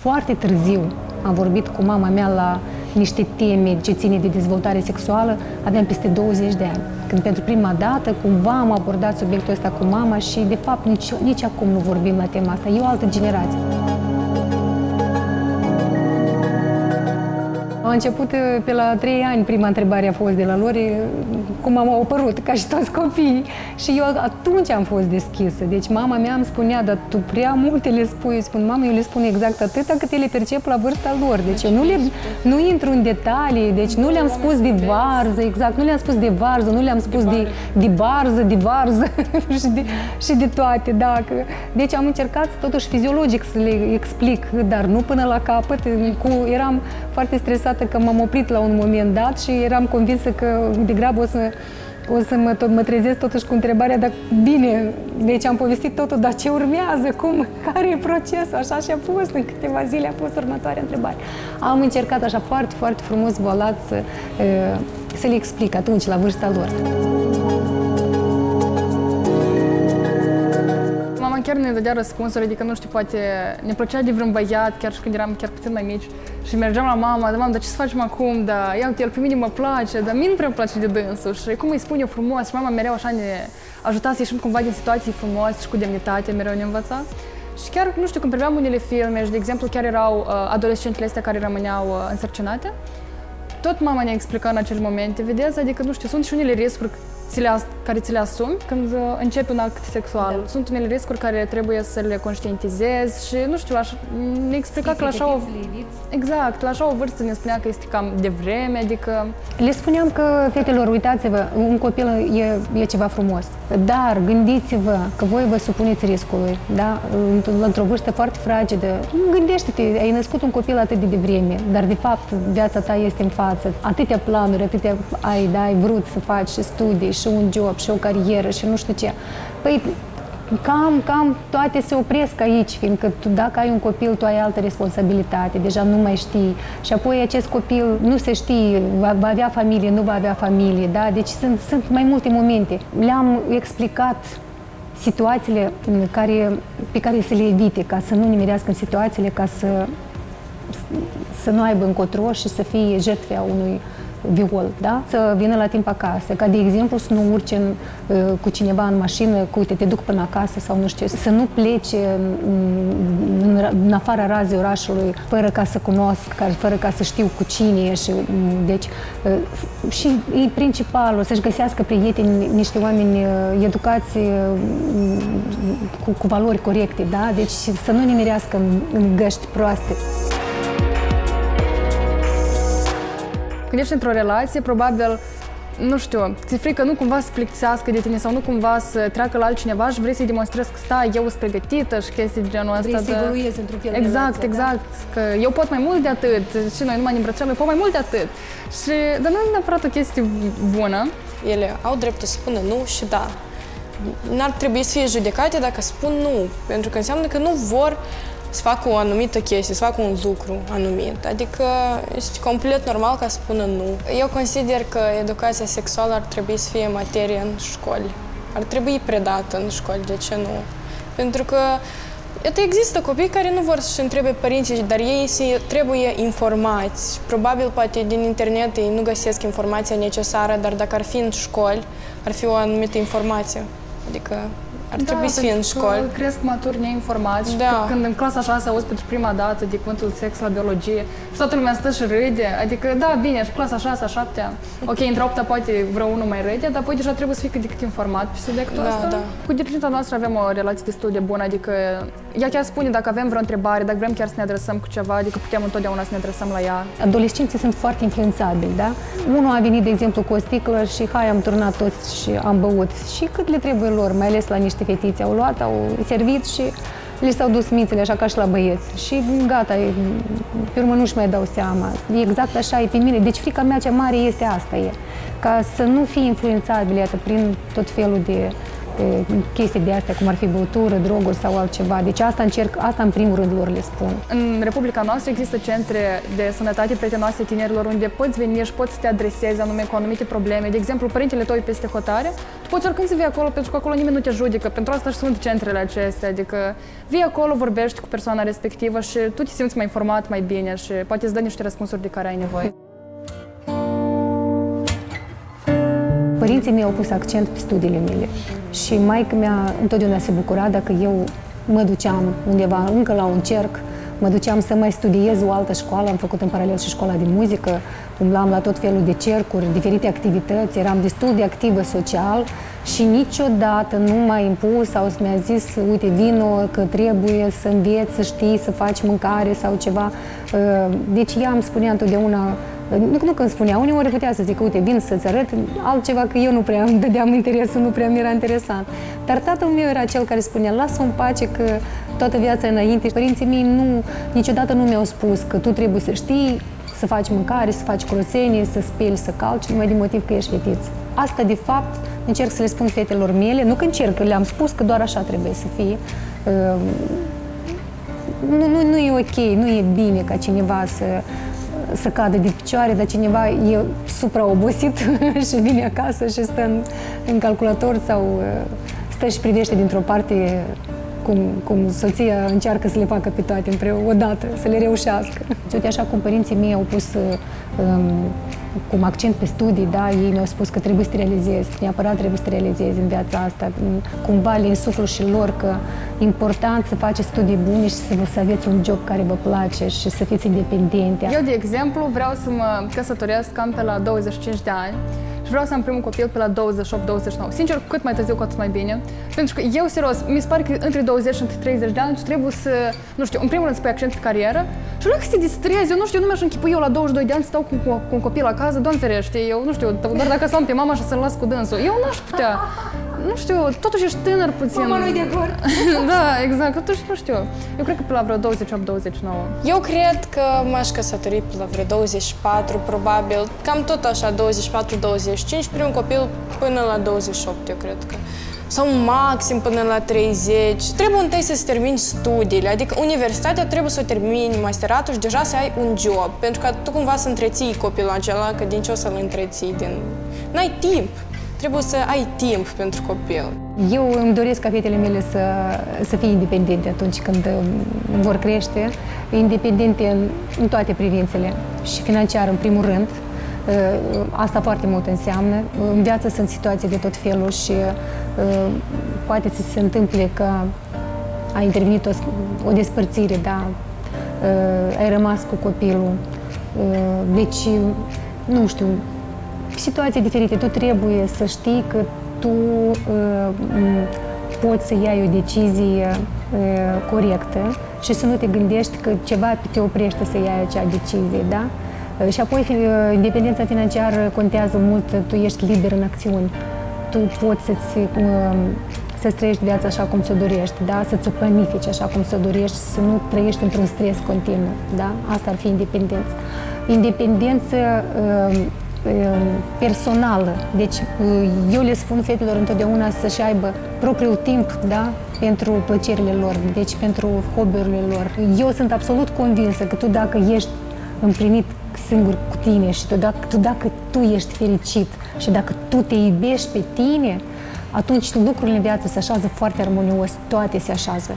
Foarte târziu am vorbit cu mama mea la niște teme ce ține de dezvoltare sexuală, aveam peste 20 de ani. Când pentru prima dată cumva am abordat subiectul ăsta cu mama și de fapt nici acum nu vorbim la tema asta. E o altă generație. A început pe la 3 ani, prima întrebare a fost de la lor, cum am apărut, ca și toți copiii. Și eu atunci am fost deschisă. Deci mama mea îmi spunea, dar tu prea multe le spui. Spun, mama, eu le spun exact atâta cât ele percep la vârsta lor. Deci eu nu intru în detalii, deci nu le-am spus de varză, exact, nu le-am spus de varză, nu le-am spus de barză, de varză și de toate. Da. Deci am încercat totuși fiziologic să le explic, dar nu până la capăt. Eram foarte stresată că m-am oprit la un moment dat și eram convinsă că degrabă o să mă trezesc totuși cu întrebarea, dar bine, deci am povestit totul, dar ce urmează, care e procesul, așa și a fost, în câteva zile a fost următoarea întrebare. Am încercat așa foarte, foarte frumos, voalat, să le explic atunci, la vârsta lor. Mama chiar ne dădea răspunsuri, adică nu știu, poate ne plăcea de vreun băiat, chiar și când eram chiar puțin mai mici. Și mergeam la mama, dar ce să facem acum, dar ia uite, el pe mine mă place, dar mie nu prea îmi place de dânsul și cum îi spun eu frumos și mama mereu așa ne ajuta să ieșim cumva din situații frumoase și cu demnitate, mereu ne învăța. Și chiar, nu știu, când priveam unele filme și, de exemplu, chiar erau adolescentele astea care rămâneau însărcinate, tot mama ne explica în acele momente, vedeți, adică, nu știu, sunt și unele riscuri care ți le asumi când începi un act sexual. Da. Sunt unele riscuri care trebuie să le conștientizezi și, nu știu, ne explica că la așa o... Exact, la așa o vârstă ne spunea că este cam de vreme, adică... Le spuneam că, fetelor, uitați-vă, un copil e ceva frumos, dar gândiți-vă că voi vă supuneți riscului, da? Într-o vârstă foarte fragedă. Gândește-te, ai născut un copil atât de devreme, dar de fapt viața ta este în față. Atâtea planuri, atâtea ai vrut să faci și studii, și un job, și o carieră, și nu știu ce. Păi, cam toate se opresc aici, fiindcă tu, dacă ai un copil, tu ai altă responsabilitate, deja nu mai știi. Și apoi acest copil nu se știe, va avea familie, nu va avea familie, da? Deci sunt mai multe momente. Le-am explicat situațiile pe care să le evite, ca să nu nimerească în situațiile, ca să nu aibă încotro și să fie jertfe a unui viol, da? Să vină la timp acasă, ca de exemplu să nu urce cu cineva în mașină, că uite, te duc până acasă sau nu știu, să nu plece în afara razei orașului fără ca să cunosc, fără ca să știu cu cine e și deci și e principalul, să-și găsească prieteni, niște oameni educați cu valori corecte, da? Deci să nu nimerească în găști proaste. Când ești într-o relație, probabil, nu știu, ți-e frică nu cumva să plictisească de tine sau nu cumva să treacă la altcineva și vrei să-i demonstrezi că stai, eu sunt pregătită și chestii de genul ăsta. Vrei să evoluezi într-un fel de Exact, relație, exact. Da? Că eu pot mai mult de atât și noi numai ne îmbrățăm, eu pot mai mult de atât. Dar nu e neapărat o chestie bună. Ele au dreptul să spună nu și da. N-ar trebui să fie judecate dacă spun nu, pentru că înseamnă că nu vor să facă o anumită chestie, să facă un lucru anumit. Adică este complet normal ca să spună nu. Eu consider că educația sexuală ar trebui să fie materie în școli. Ar trebui predată în școli, de ce nu? Pentru că există copii care nu vor să-și întrebe părinții, dar ei trebuie informați. Probabil, poate, din internet ei nu găsesc informația necesară, dar dacă ar fi în școli, ar fi o anumită informație. Adică ar trebui să fie în școli. Cresc maturi neinformați. Da. Când în clasa 6 auzi pentru prima dată de cuvântul sex la biologie și toată lumea stă și râde, adică da, bine, și clasa 6, 7, ok, între 8 poate vreo unul mai râde, dar apoi deja trebuie să fii cât de cât informat pe subiectul ăsta. Da. Cu dirigenta noastră avem o relație destul de bună, adică ea chiar spune dacă avem vreo întrebare, dacă vrem chiar să ne adresăm cu ceva, adică putem întotdeauna să ne adresăm la ea. Adolescenții sunt foarte influențabili, da? Unul a venit, de exemplu, cu o sticlă și hai, am turnat toți și am băut. Și cât le trebuie lor, mai ales la niște fetițe, au luat, au servit și li s-au dus mințele, așa ca și la băieți. Și gata, pe urmă nu-și mai dau seama. Exact așa e pe mine. Deci frica mea cea mare este asta, ca să nu fii influențabil, iată, prin tot felul de chestii de astea, cum ar fi băutură, droguri sau altceva. Deci asta în primul rând lor le spun. În Republica noastră există centre de sănătate prietenoase tinerilor unde poți veni și poți să te adresezi anume cu anumite probleme. De exemplu, părintele tău e peste hotare, tu poți oricând să vii acolo pentru că acolo nimeni nu te judecă. Pentru asta și sunt centrele acestea, adică vii acolo, vorbești cu persoana respectivă și tu te simți mai informat, mai bine și poate îți dă niște răspunsuri de care ai nevoie. Părinții mei au pus accent pe studiile mele și maica mea întotdeauna se bucura dacă eu mă duceam undeva, încă la un cerc, mă duceam să mai studiez o altă școală, am făcut în paralel și școala de muzică, umblam la tot felul de cercuri, diferite activități, eram destul de activă social și niciodată nu m-a impus sau mi-a zis, uite, vino că trebuie să înveți, să știi, să faci mâncare sau ceva. Deci ea îmi spunea întotdeauna, nu când spunea, uneori putea să zic, uite, vin să-ți arăt, altceva că eu nu prea îmi dădeam interesul, nu prea mi-era interesant. Dar tatăl meu era cel care spunea, lasă-o în pace că toată viața înainte. Părinții mei niciodată nu mi-au spus că tu trebuie să știi, să faci mâncare, să faci curățenie, să speli, să calci, numai din motiv că ești fetiță. Asta, de fapt, încerc să le spun fetelor mele, nu că încerc, le-am spus că doar așa trebuie să fie. Nu e ok, nu e bine ca cineva să cadă de picioare, dar cineva e supraobosit și vine acasă și stă în calculator sau stă și privește dintr-o parte cum soția încearcă să le facă pe toate împreună, odată, să le reușească. Uite, așa cum părinții mei au pus cum accent pe studii, da, ei mi-au spus că trebuie să te realizezi, neapărat trebuie să te realizezi în viața asta. Cumva le insuflu și lor că e important să faceți studii bune și să aveți un job care vă place și să fiți independente. Eu, de exemplu, vreau să mă căsătoresc cam pe la 25 de ani și vreau să am primul copil pe la 28-29. Sincer, cât mai târziu, cu atât mai bine. Pentru că eu, serios, mi se pare că între 20 și între 30 de ani trebuie să, nu știu, în primul rând să pui accent pe carieră și nu că să te distrezi. Eu nu știu, nu mi-aș închipui eu la 22 de ani să stau cu un copil acasă, Doamne ferește, eu nu știu, doar dacă să am pe mama și să-l las cu dânsul. Eu n-aș putea. Nu știu, totuși ești tânăr puțin. Mama nu-i de acord. Da, exact, totuși nu știu. Eu cred că pe la vreo 28-29. Eu cred că m-aș căsători pe la vreo 24, probabil. Cam tot așa, 24-25, primul copil până la 28, eu cred că. Sau maxim până la 30. Trebuie întâi să-ți termini studiile, adică universitatea trebuie să o termini, masteratul și deja să ai un job. Pentru că tu cumva să întreții copilul acela, că din ce o să-l întreții, n-ai timp. Trebuie să ai timp pentru copil. Eu îmi doresc ca fetele mele să fie independente atunci când vor crește, independente în toate privințele și financiar în primul rând. Asta foarte mult înseamnă. În viață sunt situații de tot felul și poate să se întâmple că a intervenit o despărțire, da? Ai rămas cu copilul. Deci, nu știu, situații diferite. Tu trebuie să știi că tu poți să iei o decizie corectă și să nu te gândești că ceva te oprește să iei acea decizie, da? Și apoi, independența financiară contează mult, tu ești liber în acțiuni. Tu poți să-ți trăiești viața așa cum ți-o dorești, da? Să-ți o planifici așa cum ți-o dorești, să nu trăiești într-un stres continuu, da? Asta ar fi independență. Independență personală. Deci, eu le spun fetelor întotdeauna să-și aibă propriul timp, da? Pentru plăcerile lor, deci pentru hobby-urile lor. Eu sunt absolut convinsă că tu, dacă ești împlinit singur cu tine și dacă tu ești fericit și dacă tu te iubești pe tine, atunci lucrurile în viață se așează foarte armonios, toate se așează.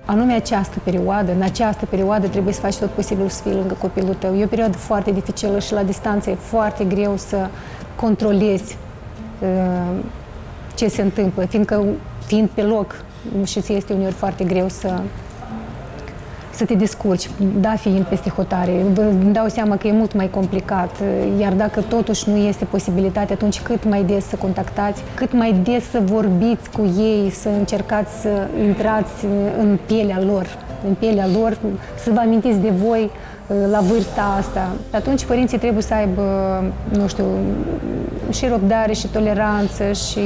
Anume în această perioadă trebuie să faci tot posibilul să fii lângă copilul tău. E o perioadă foarte dificilă și la distanță e foarte greu să controlezi ce se întâmplă, fiind pe loc și ți este uneori foarte greu să te descurci, da, fiind peste hotare. Îmi dau seama că e mult mai complicat, iar dacă totuși nu este posibilitate, atunci cât mai des să contactați, cât mai des să vorbiți cu ei, să încercați să intrați în pielea lor, să vă amintiți de voi la vârsta asta. Atunci părinții trebuie să aibă, nu știu, și răbdare, și toleranță, și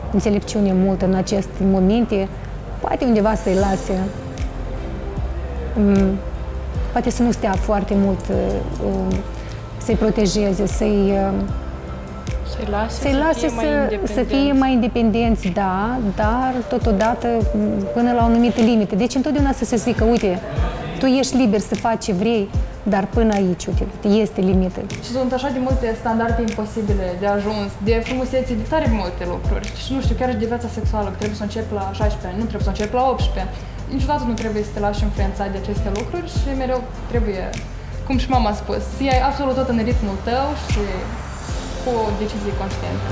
înțelepciune multă în aceste momente. Poate undeva să-i lase, poate să nu stea foarte mult să-i protejeze, Să-i lase, să-i lase să fie mai independenți, da, dar totodată până la o anumită limită. Deci întotdeauna să se zică, uite, tu ești liber să faci ce vrei, dar până aici, uite, este limită. Și sunt așa de multe standarde imposibile de ajuns, de frumusețe, de tare multe lucruri. Și nu știu, chiar și de viața sexuală, că trebuie să începi la 16 ani, nu trebuie să începi la 18. Niciodată nu trebuie să te lași influențat de aceste lucruri și mereu trebuie, cum și mama a spus, să iei absolut tot în ritmul tău și cu o decizie conștientă.